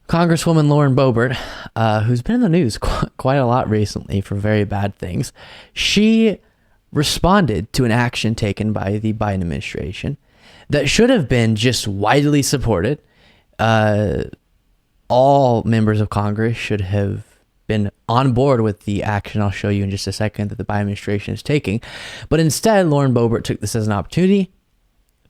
Congresswoman Lauren Boebert, who's been in the news quite a lot recently for very bad things, she responded to an action taken by the Biden administration that should have been just widely supported. All members of Congress should have been on board with the action I'll show you in just a second that the Biden administration is taking. But instead, Lauren Boebert took this as an opportunity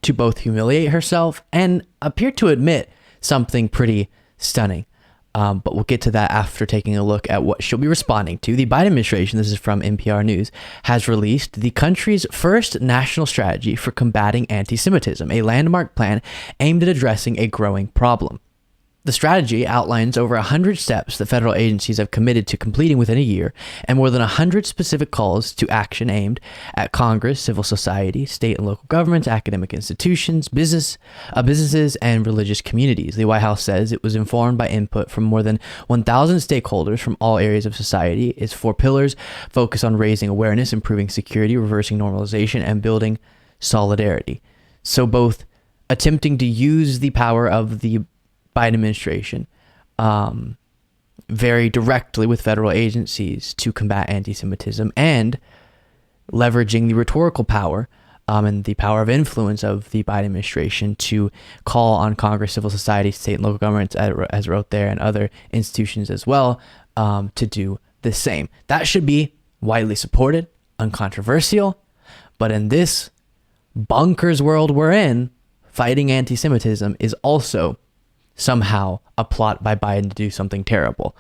to both humiliate herself and appear to admit something pretty stunning. But we'll get to that after taking a look at what she'll be responding to. The Biden administration, this is from NPR News, has released the country's first national strategy for combating anti-Semitism, a landmark plan aimed at addressing a growing problem. The strategy outlines over 100 steps that federal agencies have committed to completing within a year, and more than 100 specific calls to action aimed at Congress, civil society, state and local governments, academic institutions, businesses, and religious communities. The White House says it was informed by input from more than 1,000 stakeholders from all areas of society. Its 4 pillars focus on raising awareness, improving security, reversing normalization, and building solidarity. So both attempting to use the power of the Biden administration very directly with federal agencies to combat anti-Semitism and leveraging the rhetorical power and the power of influence of the Biden administration to call on Congress, civil society, state and local governments, as wrote there, and other institutions as well, to do the same. That should be widely supported, uncontroversial, but in this bonkers world we're in, fighting anti-Semitism is also somehow a plot by Biden to do something terrible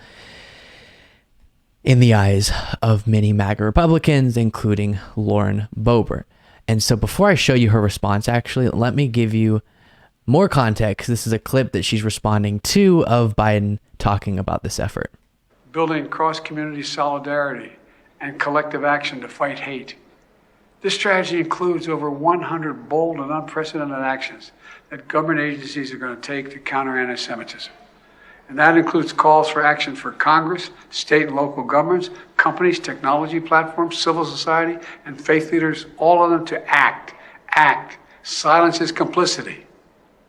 in the eyes of many MAGA Republicans, including Lauren Boebert. And so before I show you her response, actually, let me give you more context. This is a clip that she's responding to of Biden talking about this effort. Building cross-community solidarity and collective action to fight hate. This strategy includes over 100 bold and unprecedented actions that government agencies are going to take to counter anti-Semitism. And that includes calls for action for Congress, state and local governments, companies, technology platforms, civil society, and faith leaders, all of them to act. Silence is complicity.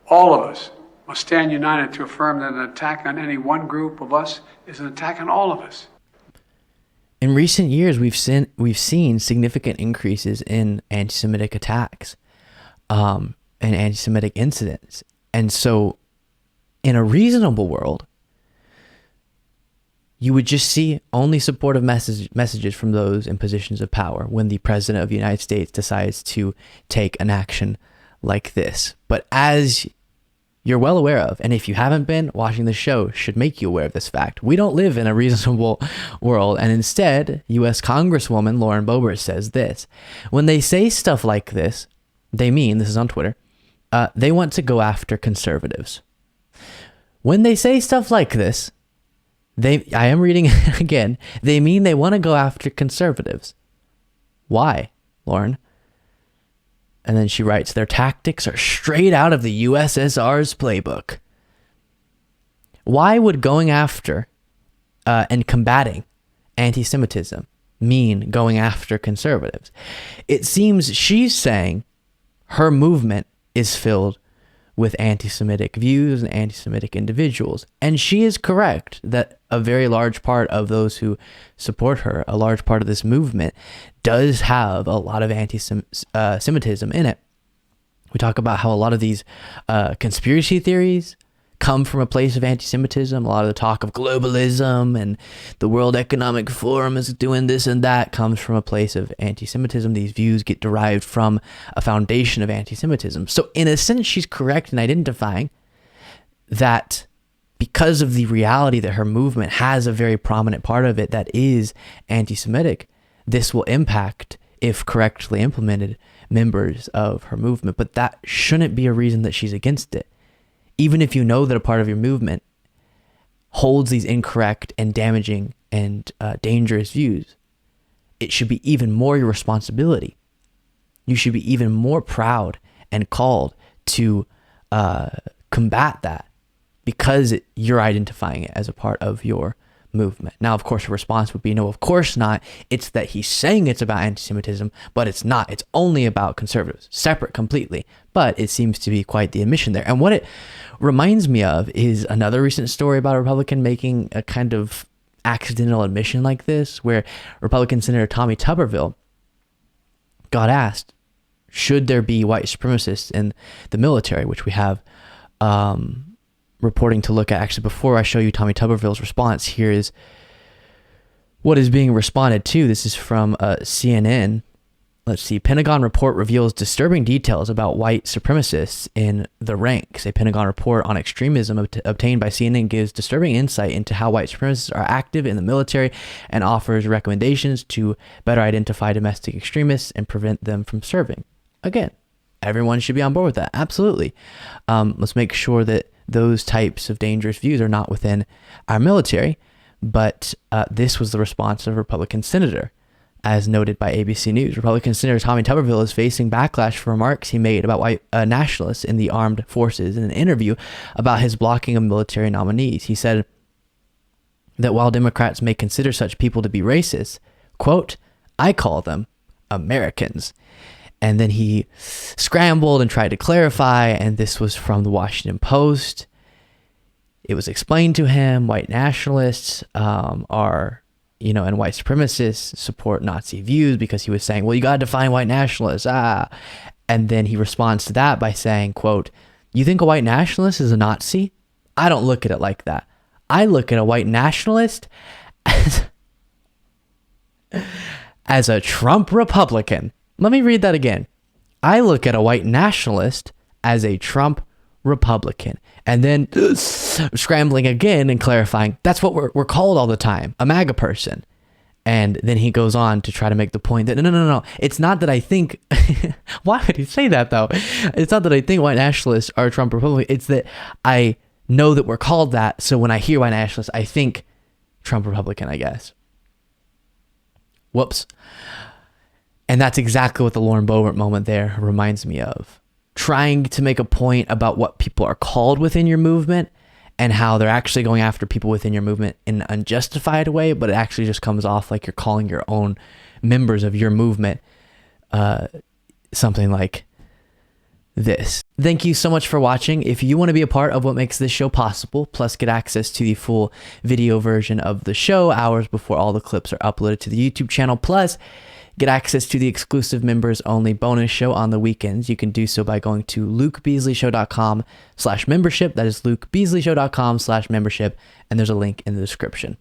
All of us must stand united to affirm that an attack on any one group of us is an attack on all of us. In recent years, we've seen significant increases in anti-Semitic attacks and anti-Semitic incidents. And so in a reasonable world, you would just see only supportive messages from those in positions of power when the president of the United States decides to take an action like this. But as you're well aware of, and if you haven't been, watching the show should make you aware of this fact, we don't live in a reasonable world. And instead, U.S. Congresswoman Lauren Boebert says this: when they say stuff like this, they mean, this is on Twitter, they want to go after conservatives. When they say stuff like this, I am reading it again, they mean they want to go after conservatives. Why, Lauren? And then she writes, their tactics are straight out of the USSR's playbook. Why would going after and combating anti-Semitism mean going after conservatives? It seems she's saying her movement is filled with anti-Semitic views and anti-Semitic individuals. And she is correct that a very large part of those who support her, a large part of this movement, does have a lot of anti-Semitism in it. We talk about how a lot of these conspiracy theories come from a place of anti-Semitism. A lot of the talk of globalism and the World Economic Forum is doing this and that comes from a place of anti-Semitism. These views get derived from a foundation of anti-Semitism. So in a sense, she's correct in identifying that because of the reality that her movement has a very prominent part of it that is anti-Semitic, this will impact, if correctly implemented, members of her movement. But that shouldn't be a reason that she's against it. Even if you know that a part of your movement holds these incorrect and damaging and dangerous views, it should be even more your responsibility. You should be even more proud and called to combat that because you're identifying it as a part of your movement. Now, of course, a response would be, no, of course not. It's that he's saying it's about anti-Semitism, but it's not. It's only about conservatives, separate completely. But it seems to be quite the admission there. And what it reminds me of is another recent story about a Republican making a kind of accidental admission like this, where Republican Senator Tommy Tuberville got asked, should there be white supremacists in the military, which we have reporting to look at. Actually, before I show you Tommy Tuberville's response, here is what is being responded to. This is from CNN. Let's see. Pentagon Report reveals disturbing details about white supremacists in the ranks. A Pentagon report on extremism obtained by CNN gives disturbing insight into how white supremacists are active in the military and offers recommendations to better identify domestic extremists and prevent them from serving. Again, everyone should be on board with that. Absolutely. Let's make sure that those types of dangerous views are not within our military. But this was the response of a Republican senator, as noted by ABC News. Republican Senator Tommy Tuberville is facing backlash for remarks he made about white nationalists in the armed forces in an interview about his blocking of military nominees. He said that while Democrats may consider such people to be racist, quote, I call them Americans. And then he scrambled and tried to clarify, and this was from the Washington Post. It was explained to him white nationalists are, and white supremacists support Nazi views, because he was saying, well, you got to define white nationalists. And then he responds to that by saying, quote, you think a white nationalist is a Nazi? I don't look at it like that. I look at a white nationalist as a Trump Republican. Let me read that again. I look at a white nationalist as a Trump Republican. And then scrambling again and clarifying, that's what we're called all the time, a MAGA person. And then he goes on to try to make the point that, no. It's not that I think, why would he say that though? It's not that I think white nationalists are Trump Republicans. It's that I know that we're called that. So when I hear white nationalists, I think Trump Republican, I guess. Whoops. And that's exactly what the Lauren Boebert moment there reminds me of. Trying to make a point about what people are called within your movement and how they're actually going after people within your movement in an unjustified way, but it actually just comes off like you're calling your own members of your movement something like this. Thank you so much for watching. If you want to be a part of what makes this show possible, plus get access to the full video version of the show hours before all the clips are uploaded to the YouTube channel, plus get access to the exclusive members only bonus show on the weekends, you can do so by going to lukebeasleyshow.com/membership. That is lukebeasleyshow.com/membership. And there's a link in the description.